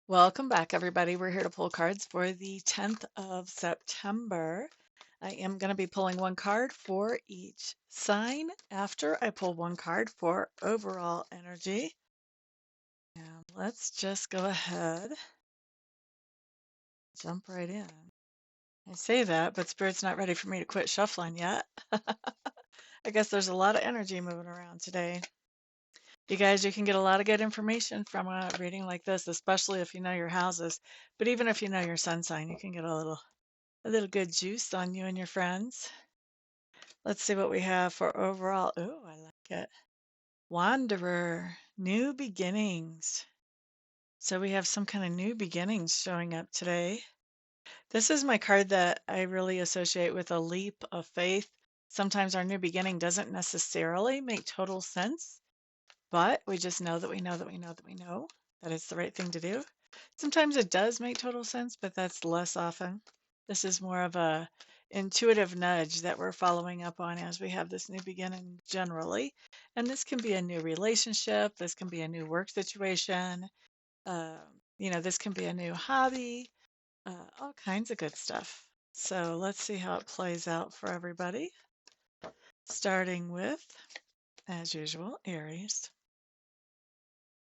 Welcome back, everybody. We're here to pull cards for the 10th of September. I am going to be pulling one card for each sign after I pull one card for overall energy. And let's just go ahead, jump right in. I say that, but Spirit's not ready for me to quit shuffling yet. I guess there's a lot of energy moving around today. You guys, you can get a lot of good information from a reading like this, especially if you know your houses. But even if you know your sun sign, you can get a little good juice on you and your friends. Let's see what we have for overall. Oh, I like it. Wanderer, new beginnings. So we have some kind of new beginnings showing up today. This is my card that I really associate with a leap of faith. Sometimes our new beginning doesn't necessarily make total sense, but we just know that we know that we know that we know that it's the right thing to do. Sometimes it does make total sense, but that's less often. This is more of a intuitive nudge that we're following up on as we have this new beginning generally. And this can be a new relationship, this can be a new work situation, uh, this can be a new hobby, all kinds of good stuff. So let's see how it plays out for everybody. Starting with, as usual, Aries.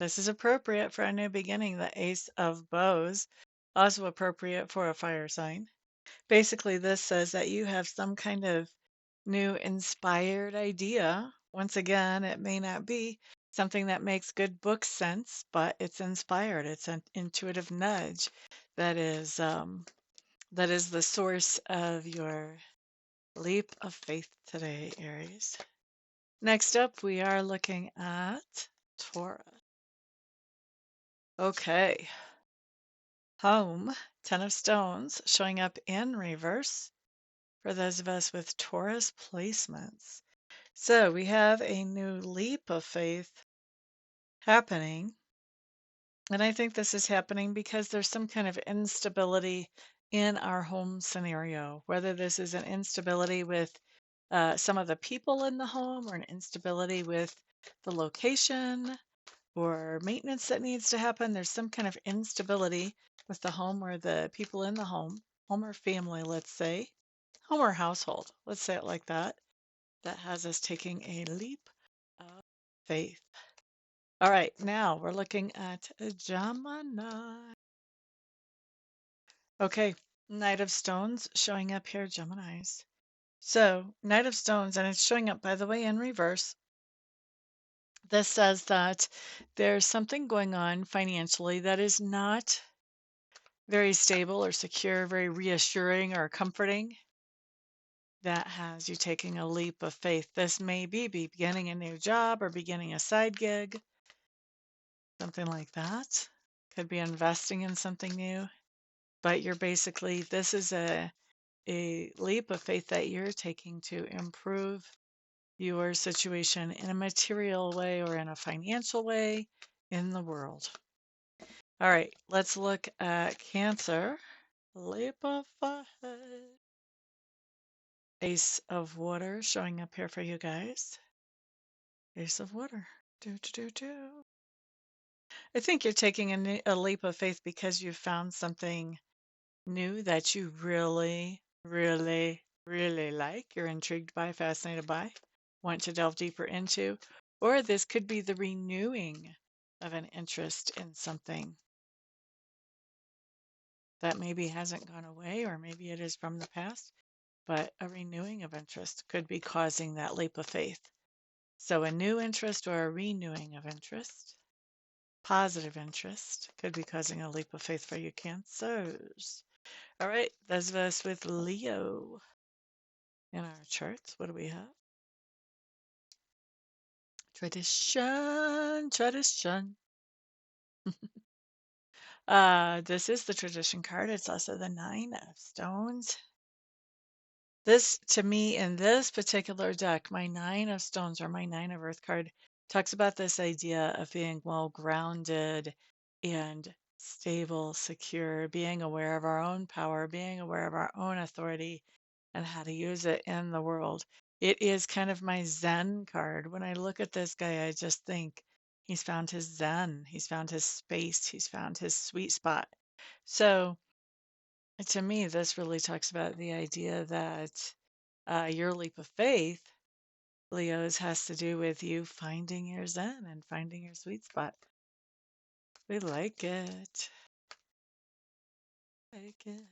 This is appropriate for a new beginning, the Ace of Bows, also appropriate for a fire sign. Basically, this says that you have some kind of new inspired idea. Once again, it may not be something that makes good book sense, but it's inspired. It's an intuitive nudge that is the source of your leap of faith today, Aries. Next up, we are looking at Taurus. Okay, home, Ten of Stones, showing up in reverse for those of us with Taurus placements. So we have a new leap of faith happening. And I think this is happening because there's some kind of instability in our home scenario, whether this is an instability with some of the people in the home or an instability with the location or maintenance that needs to happen. There's some kind of instability with the home or the people in the home or family, let's say, home or household, let's say it like that has us taking a leap of faith. All right, now we're looking at Gemini. Okay, Knight of Stones showing up here, Geminis. So, Knight of Stones, and it's showing up, by the way, in reverse. This says that there's something going on financially that is not very stable or secure, very reassuring or comforting. That has you taking a leap of faith. This may be beginning a new job or beginning a side gig, something like that. Could be investing in something new, but this is a leap of faith that you're taking to improve your situation in a material way or in a financial way in the world. All right, let's look at Cancer. Leap of faith. Ace of Water showing up here for you guys. Ace of Water. Do, do, do, do. I think you're taking a leap of faith because you found something new that you really, really, really like, you're intrigued by, fascinated by, want to delve deeper into, or this could be the renewing of an interest in something that maybe hasn't gone away, or maybe it is from the past, but a renewing of interest could be causing that leap of faith. So a new interest or a renewing of interest, positive interest, could be causing a leap of faith for you Cancers. All right, those of us with Leo in our charts, what do we have? Tradition, tradition. This is the tradition card. It's also the Nine of Stones. This, to me, in this particular deck, my Nine of Stones or my Nine of Earth card talks about this idea of being well grounded and stable, secure, being aware of our own power, being aware of our own authority, and how to use it in the world. It is kind of my Zen card. When I look at this guy, I just think He's found his zen. He's found his space. He's found his sweet spot. So to me, this really talks about the idea that your leap of faith, Leos, has to do with you finding your zen and finding your sweet spot. We like it. Like it.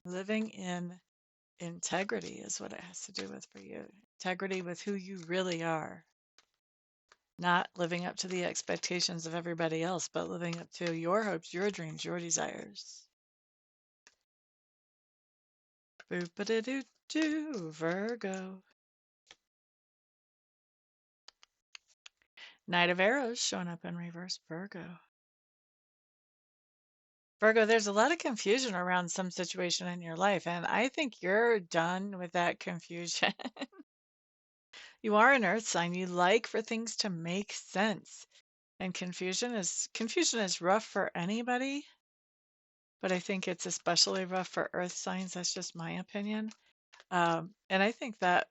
Living in integrity is what it has to do with for you. Integrity with who you really are. Not living up to the expectations of everybody else, but living up to your hopes, your dreams, your desires. Boop-a-da-doo-doo, Virgo. Knight of Arrows showing up in reverse, Virgo. Virgo, there's a lot of confusion around some situation in your life, and I think you're done with that confusion. You are an earth sign. You like for things to make sense. And confusion is rough for anybody, but I think it's especially rough for earth signs. That's just my opinion. And I think that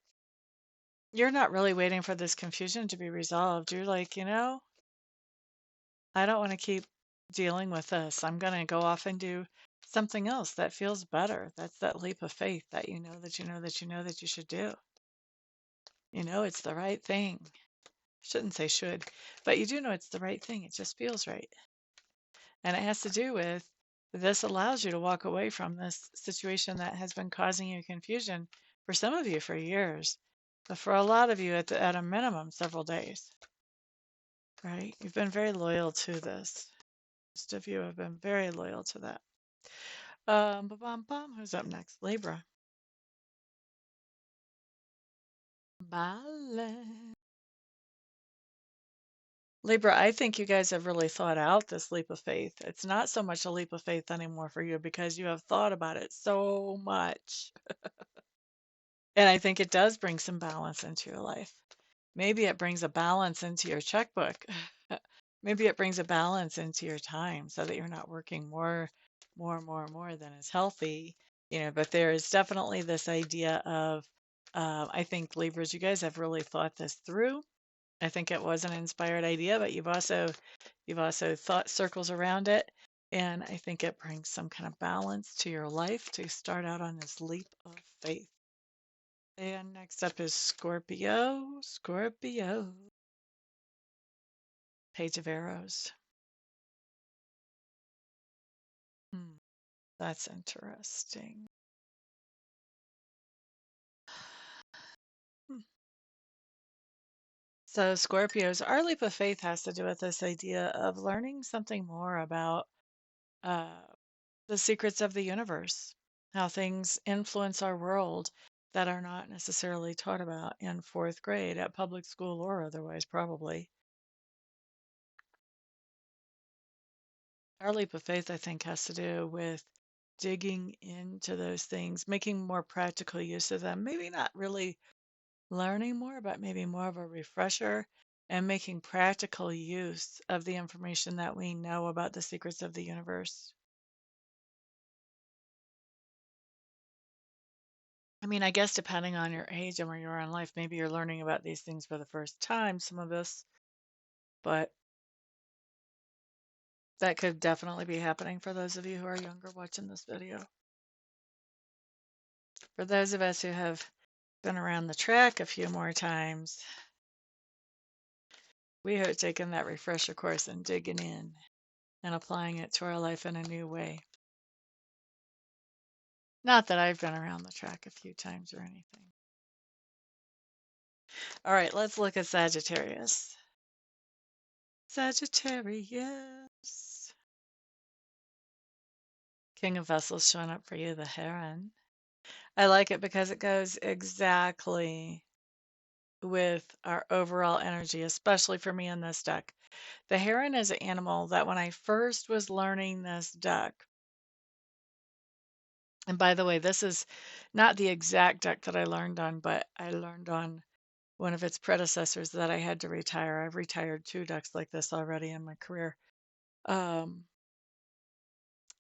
you're not really waiting for this confusion to be resolved. You're like, I don't want to keep dealing with this. I'm going to go off and do something else that feels better. That's that leap of faith that you know that you know that you know that you should do. You know it's the right thing. Shouldn't say should, but you do know it's the right thing. It just feels right. And it has to do with this allows you to walk away from this situation that has been causing you confusion for some of you for years, but for a lot of you at a minimum several days, right? You've been very loyal to this. Most of you have been very loyal to that. Who's up next? Libra. Balance. Libra, I think you guys have really thought out this leap of faith. It's not so much a leap of faith anymore for you because you have thought about it so much. And I think it does bring some balance into your life. Maybe it brings a balance into your checkbook. Maybe it brings a balance into your time so that you're not working more than is healthy. But there is definitely this idea of, I think Libras, you guys have really thought this through. I think it was an inspired idea, but you've also thought circles around it. And I think it brings some kind of balance to your life to start out on this leap of faith. And next up is Scorpio. Scorpio. Page of Arrows. Hmm, that's interesting. Hmm. So Scorpios, our leap of faith has to do with this idea of learning something more about uh, the secrets of the universe, how things influence our world that are not necessarily taught about in fourth grade at public school or otherwise, probably. Our leap of faith, I think, has to do with digging into those things, making more practical use of them. Maybe not really learning more, but maybe more of a refresher and making practical use of the information that we know about the secrets of the universe. I mean, I guess depending on your age and where you are in life, maybe you're learning about these things for the first time, some of us, but that could definitely be happening for those of you who are younger watching this video. For those of us who have been around the track a few more times, we are taking that refresher course and digging in and applying it to our life in a new way. Not that I've been around the track a few times or anything. All right, let's look at Sagittarius. Sagittarius. King of Vessels showing up for you, the Heron. I like it because it goes exactly with our overall energy, especially for me in this deck. The Heron is an animal that when I first was learning this deck, and by the way, this is not the exact deck that I learned on, but I learned on one of its predecessors that I had to retire. I've retired 2 decks like this already in my career. Um,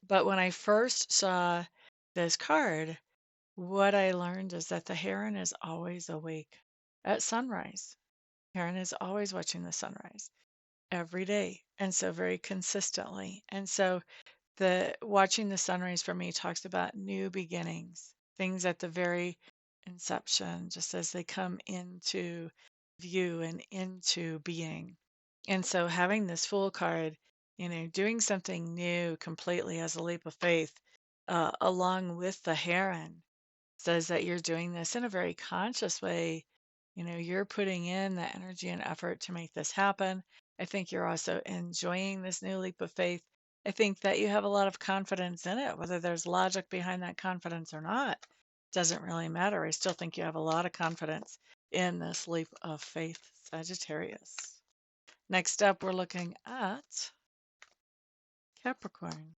but when I first saw this card, what I learned is that the heron is always awake at sunrise. Heron is always watching the sunrise. every day, and so very consistently. And so the watching the sunrise for me talks about new beginnings, things at the very inception, just as they come into view and into being. And so having this Fool card, doing something new completely as a leap of faith, along with the heron, says that you're doing this in a very conscious way. You're putting in the energy and effort to make this happen. I think you're also enjoying this new leap of faith. I think that you have a lot of confidence in it, whether there's logic behind that confidence or not, doesn't really matter. I still think you have a lot of confidence in this leap of faith, Sagittarius. Next up, we're looking at Capricorn.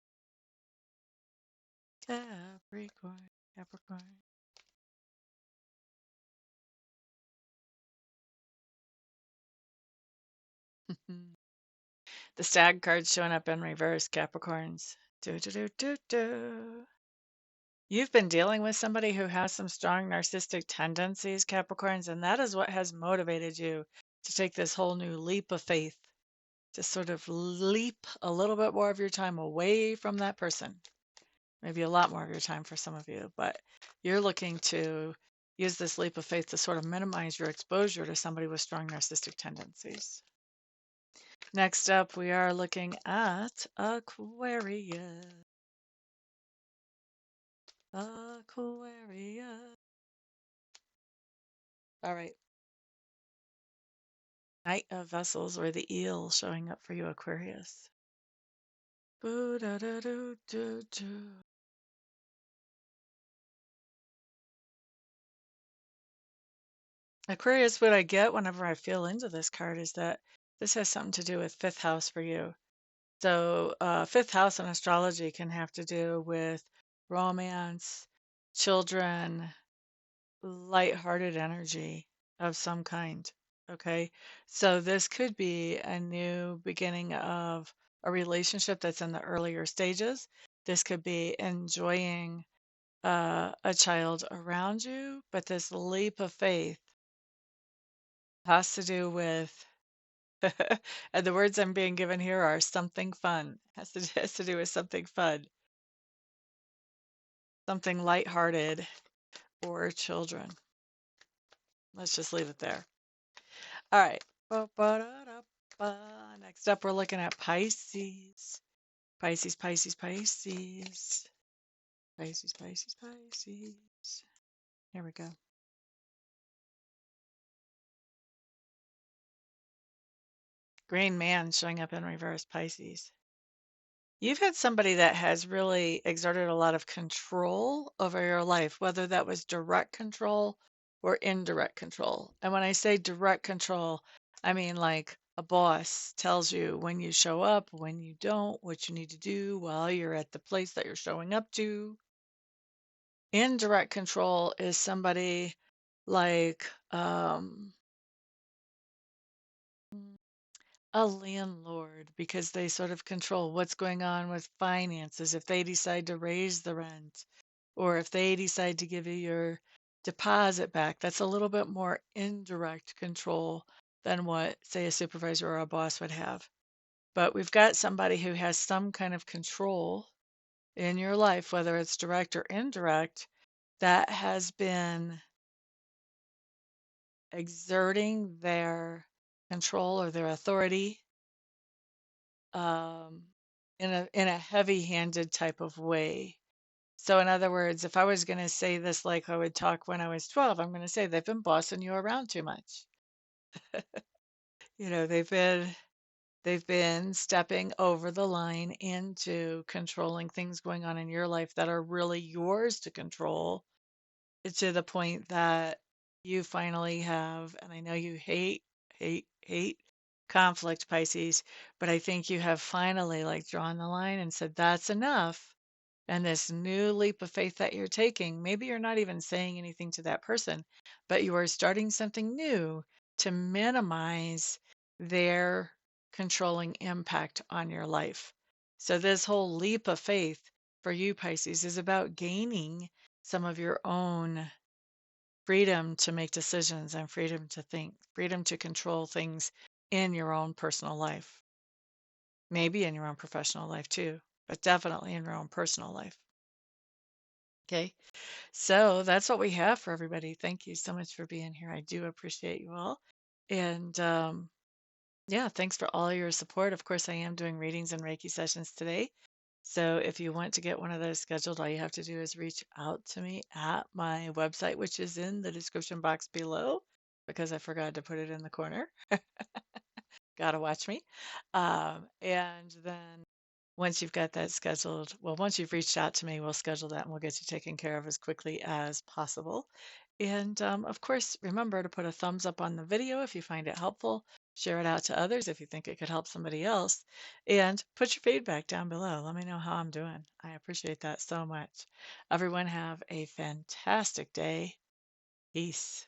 Capricorn, Capricorn. The stag card's showing up in reverse, Capricorns. Do, do, do, do, do. You've been dealing with somebody who has some strong narcissistic tendencies, Capricorns, and that is what has motivated you to take this whole new leap of faith, to sort of leap a little bit more of your time away from that person. Maybe a lot more of your time for some of you, but you're looking to use this leap of faith to sort of minimize your exposure to somebody with strong narcissistic tendencies. Next up, we are looking at Aquarius. Aquarius. All right. Knight of Vessels, or the eel, showing up for you, Aquarius. Boo-da-da-doo-doo-doo. Aquarius, what I get whenever I feel into this card is that this has something to do with fifth house for you. So, fifth house in astrology can have to do with romance, children, lighthearted energy of some kind. Okay. So, this could be a new beginning of a relationship that's in the earlier stages. This could be enjoying a child around you, but this leap of faith has to do with, and the words I'm being given here are something fun. Has to do with something fun, something lighthearted, or children. Let's just leave it there. All right. Ba-ba-da-da-ba. Next up, we're looking at Pisces. Pisces, Pisces, Pisces. Pisces, Pisces, Pisces. Here we go. Green man showing up in reverse, Pisces. You've had somebody that has really exerted a lot of control over your life, whether that was direct control or indirect control. And when I say direct control, I mean like a boss tells you when you show up, when you don't, what you need to do while you're at the place that you're showing up to. Indirect control is somebody like a landlord, because they sort of control what's going on with finances if they decide to raise the rent, or if they decide to give you your deposit back. That's a little bit more indirect control than what, say, a supervisor or a boss would have. But we've got somebody who has some kind of control in your life, whether it's direct or indirect, that has been exerting their control or their authority um, in a heavy-handed type of way. So in other words, if I was going to say this like I would talk when I was 12, I'm going to say they've been bossing you around too much. They've been stepping over the line into controlling things going on in your life that are really yours to control, to the point that you finally have, and I know you hate conflict, Pisces, but I think you have finally like drawn the line and said, that's enough. And this new leap of faith that you're taking, maybe you're not even saying anything to that person, but you are starting something new to minimize their controlling impact on your life. So, this whole leap of faith for you, Pisces, is about gaining some of your own freedom to make decisions and freedom to think, freedom to control things in your own personal life. maybe in your own professional life too, but definitely in your own personal life. Okay. So that's what we have for everybody. Thank you so much for being here. I do appreciate you all. And yeah, thanks for all your support. Of course, I am doing readings and Reiki sessions today. So if you want to get one of those scheduled, all you have to do is reach out to me at my website, which is in the description box below, because I forgot to put it in the corner. Gotta watch me. And then once you've got that scheduled, well, once you've reached out to me, we'll schedule that and we'll get you taken care of as quickly as possible. And of course, remember to put a thumbs up on the video if you find it helpful. Share it out to others if you think it could help somebody else. And put your feedback down below. Let me know how I'm doing. I appreciate that so much. Everyone have a fantastic day. Peace.